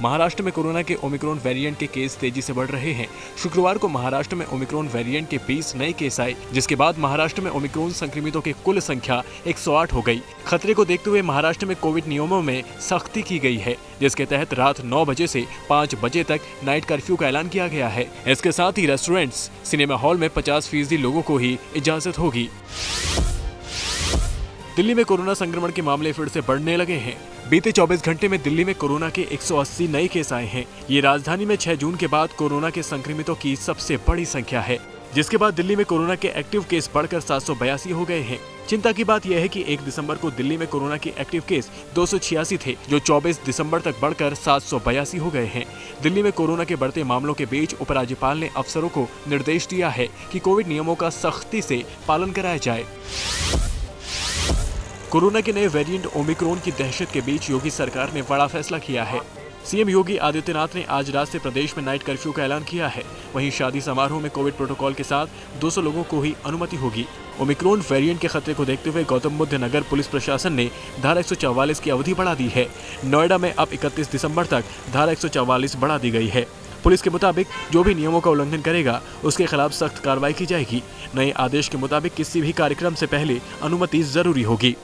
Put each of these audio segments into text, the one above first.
महाराष्ट्र में कोरोना के Omicron variant के केस तेजी से बढ़ रहे हैं। शुक्रवार को महाराष्ट्र में ओमिक्रॉन वेरिएंट के 20 नए केस आए, जिसके बाद महाराष्ट्र में ओमिक्रॉन संक्रमितों की कुल संख्या 108 हो गई। खतरे को देखते हुए महाराष्ट्र में कोविड नियमों में सख्ती की गई है, जिसके तहत रात 9 बजे से 5 बजे तक नाइट कर्फ्यू का ऐलान किया गया है। इसके साथ ही रेस्टोरेंट्स, सिनेमा हॉल में 50% लोगों को ही इजाजत होगी। दिल्ली में कोरोना संक्रमण के मामले फिर से बढ़ने लगे हैं। बीते 24 घंटे में दिल्ली में कोरोना के 180 नए केस आए हैं। ये राजधानी में 6 जून के बाद कोरोना के संक्रमितों की सबसे बड़ी संख्या है, जिसके बाद दिल्ली में कोरोना के एक्टिव केस बढ़कर 782 हो गए हैं। चिंता की बात यह है कि 1 दिसंबर को दिल्ली में कोरोना के एक्टिव केस 286 थे, जो 24 दिसंबर तक बढ़कर 782 हो गए हैं। दिल्ली में कोरोना के बढ़ते मामलों के बीच उपराज्यपाल ने अफसरों को निर्देश दिया है कि कोविड नियमों का सख्ती से पालन कराया जाए। कोरोना के नए वेरिएंट ओमिक्रॉन की दहशत के बीच योगी सरकार ने बड़ा फैसला किया है। सीएम योगी आदित्यनाथ ने आज रात से प्रदेश में नाइट कर्फ्यू का ऐलान किया है। वहीं शादी समारोह में कोविड प्रोटोकॉल के साथ 200 लोगों को ही अनुमति होगी। ओमिक्रॉन वेरिएंट के खतरे को देखते हुए गौतम बुद्ध नगर पुलिस प्रशासन ने धारा 144 की अवधि बढ़ा दी है। नोएडा में अब 31 दिसंबर तक धारा 144 बढ़ा दी गई है। पुलिस के मुताबिक जो भी नियमों का उल्लंघन करेगा उसके खिलाफ सख्त कार्रवाई की जाएगी। नए आदेश के मुताबिक किसी भी कार्यक्रम से पहले अनुमति जरूरी होगी।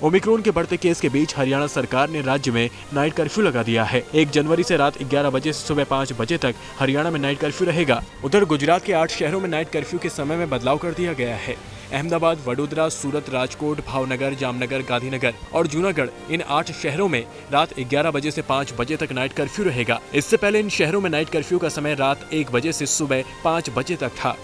ओमिक्रॉन के बढ़ते केस के बीच हरियाणा सरकार ने राज्य में नाइट कर्फ्यू लगा दिया है। 1 जनवरी से रात 11 बजे से सुबह 5 बजे तक हरियाणा में नाइट कर्फ्यू रहेगा। उधर गुजरात के 8 शहरों में नाइट कर्फ्यू के समय में बदलाव कर दिया गया है। अहमदाबाद, वडोदरा, सूरत, राजकोट, भावनगर, जामनगर, गांधीनगर और जूनागढ़, इन 8 शहरों में रात 11 बजे से 5 बजे तक नाइट कर्फ्यू रहेगा। इससे पहले इन शहरों में नाइट कर्फ्यू का समय रात 1 बजे से सुबह 5 बजे तक था।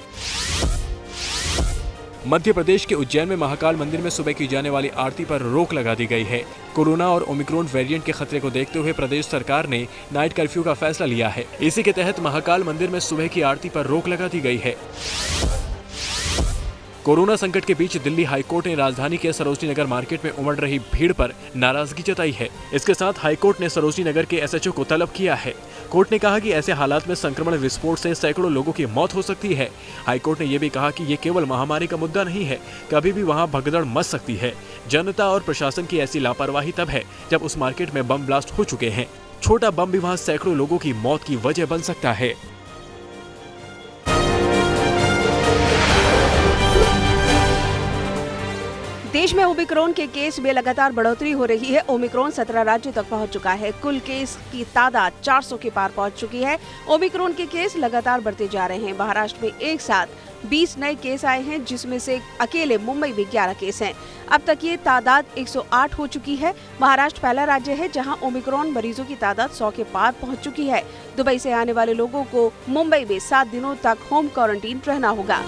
मध्य प्रदेश के उज्जैन में महाकाल मंदिर में सुबह की जाने वाली आरती पर रोक लगा दी गई है। कोरोना और ओमिक्रॉन वेरिएंट के खतरे को देखते हुए प्रदेश सरकार ने नाइट कर्फ्यू का फैसला लिया है। इसी के तहत महाकाल मंदिर में सुबह की आरती पर रोक लगा दी गई है। कोरोना संकट के बीच दिल्ली हाईकोर्ट ने राजधानी के सरोजनी नगर मार्केट में उमड़ रही भीड़ पर नाराजगी जताई है। इसके साथ हाईकोर्ट ने सरोजनी नगर के एसएचओ को तलब किया है। कोर्ट ने कहा कि ऐसे हालात में संक्रमण विस्फोट से सैकड़ों लोगों की मौत हो सकती है। हाईकोर्ट ने यह भी कहा कि ये केवल महामारी का मुद्दा नहीं है, कभी भी वहां भगदड़ मच सकती है। जनता और प्रशासन की ऐसी लापरवाही तब है जब उस मार्केट में बम ब्लास्ट हो चुके हैं। छोटा बम भी वहां सैकड़ों लोगों की मौत की वजह बन सकता है। देश में ओमिक्रॉन के केस में लगातार बढ़ोतरी हो रही है। ओमिक्रॉन 17 राज्यों तक पहुंच चुका है। कुल केस की तादाद 400 के पार पहुंच चुकी है। ओमिक्रॉन के केस लगातार बढ़ते जा रहे हैं। महाराष्ट्र में एक साथ 20 नए केस आए हैं, जिसमें से अकेले मुंबई में 11 केस हैं। अब तक ये तादाद 108 हो चुकी है। महाराष्ट्र पहला राज्य है जहां ओमिक्रॉन मरीजों की तादाद 100 के पार पहुंच चुकी है। दुबई से आने वाले लोगों को मुंबई में 7 दिनों तक होम क्वारंटीन रहना होगा।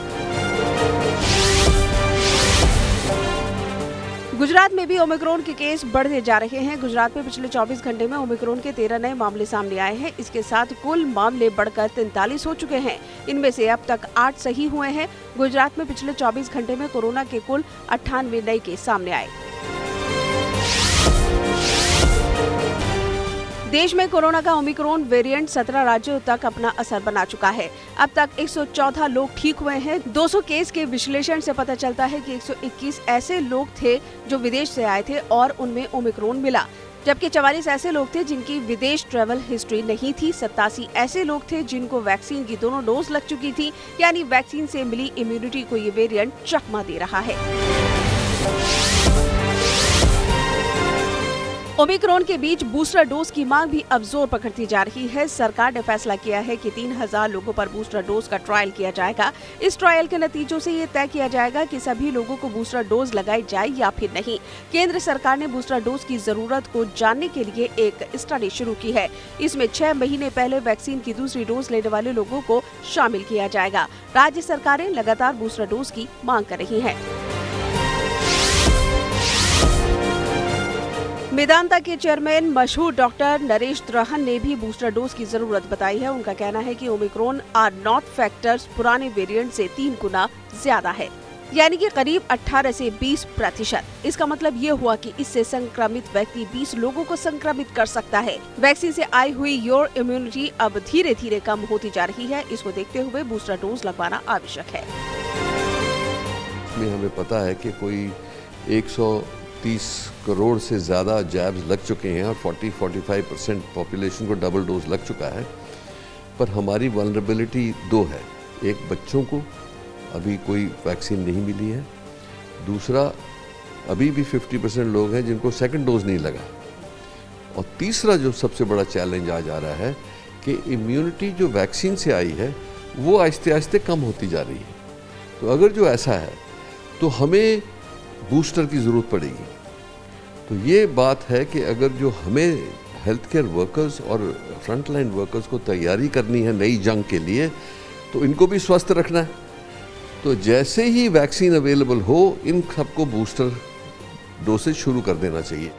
गुजरात में भी ओमिक्रॉन के केस बढ़ते जा रहे हैं। गुजरात में पिछले 24 घंटे में ओमिक्रॉन के 13 नए मामले सामने आए हैं। इसके साथ कुल मामले बढ़कर 43 हो चुके हैं। इनमें से अब तक 8 सही हुए हैं। गुजरात में पिछले 24 घंटे में कोरोना के कुल 98 नए केस सामने आए। देश में कोरोना का ओमिक्रॉन वेरिएंट 17 राज्यों तक अपना असर बना चुका है। अब तक 114 लोग ठीक हुए हैं। 200 केस के विश्लेषण से पता चलता है कि 121 ऐसे लोग थे जो विदेश से आए थे और उनमें ओमिक्रॉन मिला, जबकि 44 ऐसे लोग थे जिनकी विदेश ट्रैवल हिस्ट्री नहीं थी। 87 ऐसे लोग थे जिनको वैक्सीन की दोनों डोज लग चुकी थी, यानी वैक्सीन से मिली इम्यूनिटी को ये वेरिएंट चकमा दे रहा है। ओमिक्रॉन के बीच बूस्टर डोज की मांग भी अब जोर पकड़ती जा रही है। सरकार ने फैसला किया है कि 3000 लोगों पर बूस्टर डोज का ट्रायल किया जाएगा। इस ट्रायल के नतीजों से ये तय किया जाएगा कि सभी लोगों को बूस्टर डोज लगाई जाए या फिर नहीं। केंद्र सरकार ने बूस्टर डोज की जरूरत को जानने के लिए एक स्टडी शुरू की है। इसमें 6 महीने पहले वैक्सीन की दूसरी डोज लेने वाले लोगों को शामिल किया जाएगा। राज्य सरकारें लगातार बूस्टर डोज की मांग कर रही हैं। मेदांता के चेयरमैन मशहूर डॉक्टर नरेश त्रोहन ने भी बूस्टर डोज की जरूरत बताई है। उनका कहना है कि ओमिक्रॉन आर नॉट फैक्टर्स पुराने वेरिएंट से 3 गुना ज्यादा है, यानी कि करीब 18 से 20%। इसका मतलब ये हुआ कि इससे संक्रमित व्यक्ति 20 लोगों को संक्रमित कर सकता है। वैक्सीन से आई हुई योर इम्यूनिटी अब धीरे धीरे कम होती जा रही है। इसको देखते हुए बूस्टर डोज लगवाना आवश्यक है। हमें पता है कि कोई 30 करोड़ से ज़्यादा जैब्स लग चुके हैं और 40-45% पॉपुलेशन को डबल डोज लग चुका है। पर हमारी वल्नरेबिलिटी दो है, एक बच्चों को अभी कोई वैक्सीन नहीं मिली है, दूसरा अभी भी 50% लोग हैं जिनको सेकंड डोज नहीं लगा, और तीसरा जो सबसे बड़ा चैलेंज आज आ रहा है कि इम्यूनिटी जो वैक्सीन से आई है वो आहिस्ते आहिस्ते कम होती जा रही है। तो अगर जो ऐसा है तो हमें बूस्टर की ज़रूरत पड़ेगी। तो ये बात है कि अगर जो हमें हेल्थ केयर वर्कर्स और फ्रंट लाइन वर्कर्स को तैयारी करनी है नई जंग के लिए, तो इनको भी स्वस्थ रखना है। तो जैसे ही वैक्सीन अवेलेबल हो, इन सबको बूस्टर डोसेज शुरू कर देना चाहिए।